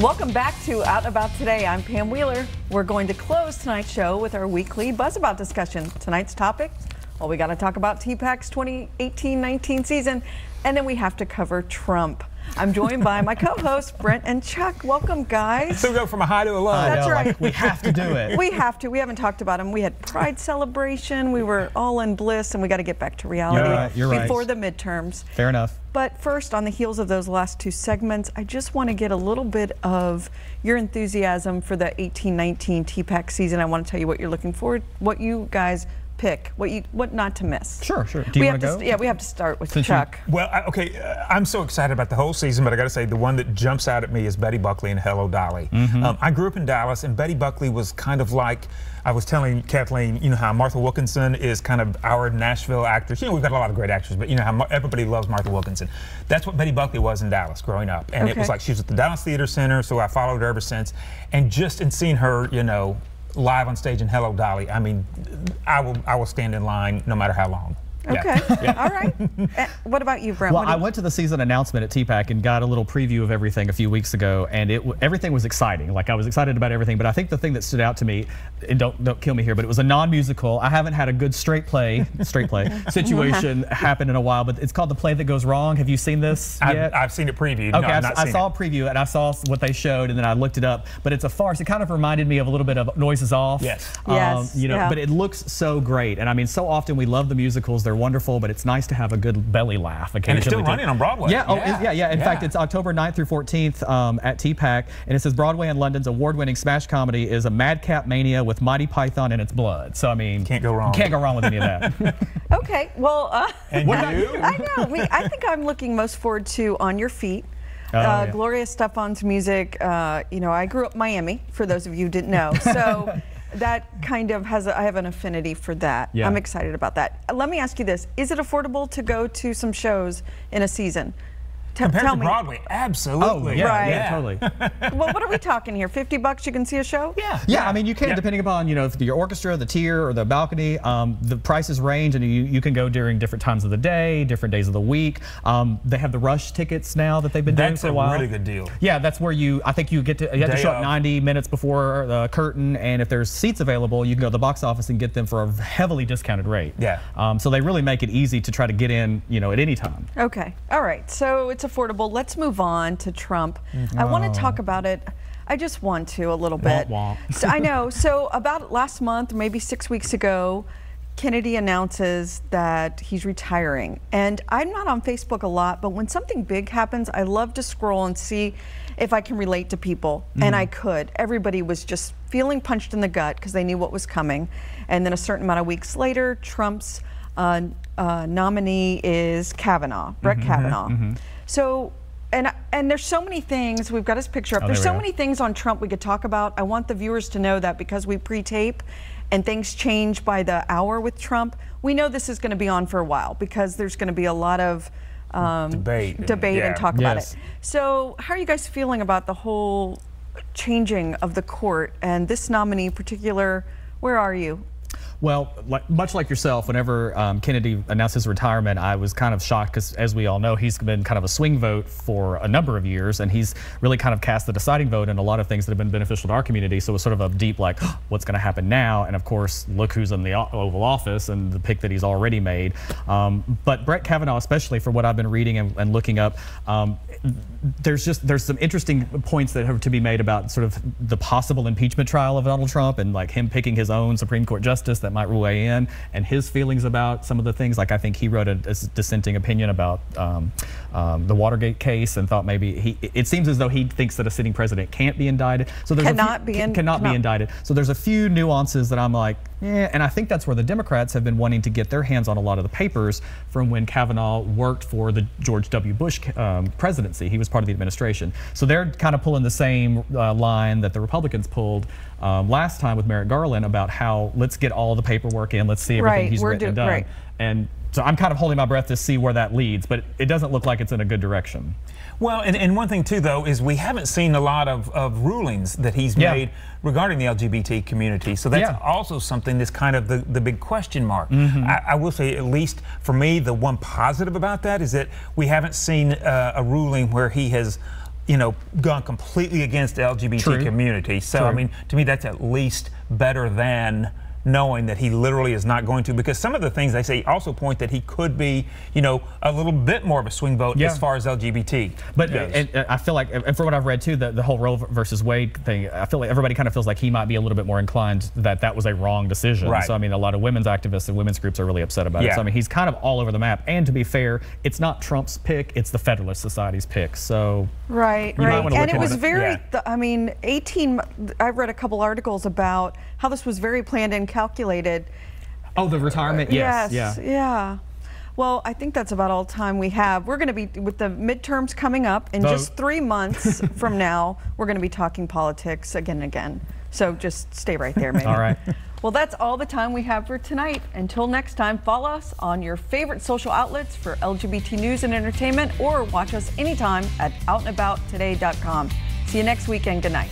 Welcome back to Out and About Today. I'm Pam Wheeler. We're going to close tonight's show with our weekly Buzz About discussion. Tonight's topic, well, we got to talk about TPAC's 2018-19 season, and then we have to cover Trump. I'm joined by my co-hosts, Brent and Chuck. Welcome, guys. So we go from a high to a low. That's right. Like, we have to do it. We have to. We haven't talked about them. We had Pride celebration. We were all in bliss, and we got to get back to reality before the midterms. Fair enough. But first, on the heels of those last two segments, I just want to get a little bit of your enthusiasm for the 18-19 TPAC season. I want to tell you what you're looking forward, what you guys pick, what not to miss. Sure. Do you want to go? Yeah, we have to start with Chuck. Well, I'm so excited about the whole season, but I got to say the one that jumps out at me is Betty Buckley and Hello, Dolly. I grew up in Dallas, and Betty Buckley was kind of like, I was telling Kathleen, you know how Martha Wilkinson is kind of our Nashville actress. You know, we've got a lot of great actors, but you know how everybody loves Martha Wilkinson. That's what Betty Buckley was in Dallas growing up. And it was like she was at the Dallas Theater Center, so I followed her ever since. And just in seeing her, you know, live on stage in Hello, Dolly, I mean, I will stand in line no matter how long. Okay. All right. What about you, Brent? Well, I went to the season announcement at TPAC and got a little preview of everything a few weeks ago, and everything was exciting. Like, I was excited about everything, but I think the thing that stood out to me, and don't kill me here, but it was a non-musical. I haven't had a good straight play situation happen in a while, but it's called The Play That Goes Wrong. Have you seen this yet? I've seen it previewed. Okay, No, I saw a preview, and I saw what they showed, and then I looked it up. But it's a farce. It kind of reminded me of a little bit of Noises Off. Yes. You know, but it looks so great. And I mean, so often we love the musicals. They're wonderful, but it's nice to have a good belly laugh occasionally. And it's still running on Broadway. Yeah. In fact, it's October 9th through 14th at TPAC, and it says Broadway and London's award-winning smash comedy is a madcap mania with Mighty Python in its blood. So I mean, can't go wrong. Can't go wrong with any of that. Okay, well, and you? I know. I think I'm looking most forward to On Your Feet. Gloria Estefan's music. You know, I grew up in Miami, for those of you who didn't know. So that kind of I have an affinity for that. I'm excited about that. Let me ask you this. Is it affordable to go to some shows in a season? Compared to Broadway, absolutely. Oh, right. Totally. Well, what are we talking here? $50 you can see a show? Yeah. I mean, you can, depending upon, you know, if your orchestra, the tier, or the balcony. The prices range, and you can go during different times of the day, different days of the week. They have the Rush tickets now that they've been doing for a while. That's a really good deal. Yeah, that's where you have to show up 90 minutes before the curtain, and if there's seats available, you can go to the box office and get them for a heavily discounted rate. So they really make it easy to try to get in, you know, at any time. Okay. All right. So it's affordable. Let's move on to Trump. I want to talk about it. I just want to a little bit. So, I know. So about last month, maybe 6 weeks ago, Kennedy announces that he's retiring. And I'm not on Facebook a lot, but when something big happens, I love to scroll and see if I can relate to people. And I could. Everybody was just feeling punched in the gut because they knew what was coming. And then a certain amount of weeks later, Trump's nominee is Kavanaugh, Brett Kavanaugh. So, and there's so many things, we've got his picture up, there's so many things on Trump we could talk about. I want the viewers to know that because we pre-tape and things change by the hour with Trump, we know this is going to be on for a while because there's going to be a lot of debate and talk about it. So how are you guys feeling about the whole changing of the court and this nominee in particular? Where are you? Well, much like yourself, whenever Kennedy announced his retirement, I was kind of shocked because, as we all know, he's been kind of a swing vote for a number of years, and he's really kind of cast the deciding vote in a lot of things that have been beneficial to our community. So it was sort of a deep, like, what's going to happen now? And of course, look who's in the Oval Office and the pick that he's already made. But Brett Kavanaugh, especially for what I've been reading and looking up, there's some interesting points that have to be made about sort of the possible impeachment trial of Donald Trump and like him picking his own Supreme Court justice that might weigh in, and his feelings about some of the things. Like I think he wrote a dissenting opinion about the Watergate case and thought maybe it seems as though he thinks that a sitting president can't be indicted. So there's cannot be indicted. So there's a few nuances that I'm like, and I think that's where the Democrats have been wanting to get their hands on a lot of the papers from when Kavanaugh worked for the George W. Bush presidency. He was part of the administration. So they're kind of pulling the same line that the Republicans pulled last time with Merrick Garland about how let's get all the paperwork in, let's see everything he's written and done. And so I'm kind of holding my breath to see where that leads, but it doesn't look like it's in a good direction. Well, and one thing too, though, is we haven't seen a lot of rulings that he's made regarding the LGBT community. So that's also something that's kind of the big question mark. I will say, at least for me, the one positive about that is that we haven't seen a ruling where he has gone completely against the LGBT True. community. So, True. I mean, to me, that's at least better than knowing that he literally is not going to, because some of the things they say also point that he could be, a little bit more of a swing vote as far as LGBT But goes. and I feel like, and from what I've read too, the whole Roe versus Wade thing, I feel like everybody kind of feels like he might be a little bit more inclined that was a wrong decision. Right. So I mean, a lot of women's activists and women's groups are really upset about it. So I mean, he's kind of all over the map. And to be fair, it's not Trump's pick; it's the Federalist Society's pick. So right. And it was very. I mean, I've read a couple articles about how this was very planned and calculated. Oh, the retirement? Yes. Yeah. Well, I think that's about all the time we have. We're going to be, with the midterms coming up in just 3 months from now, we're going to be talking politics again and again. So just stay right there, maybe. All right. Well, that's all the time we have for tonight. Until next time, follow us on your favorite social outlets for LGBT news and entertainment, or watch us anytime at outandabouttoday.com. See you next weekend. Good night.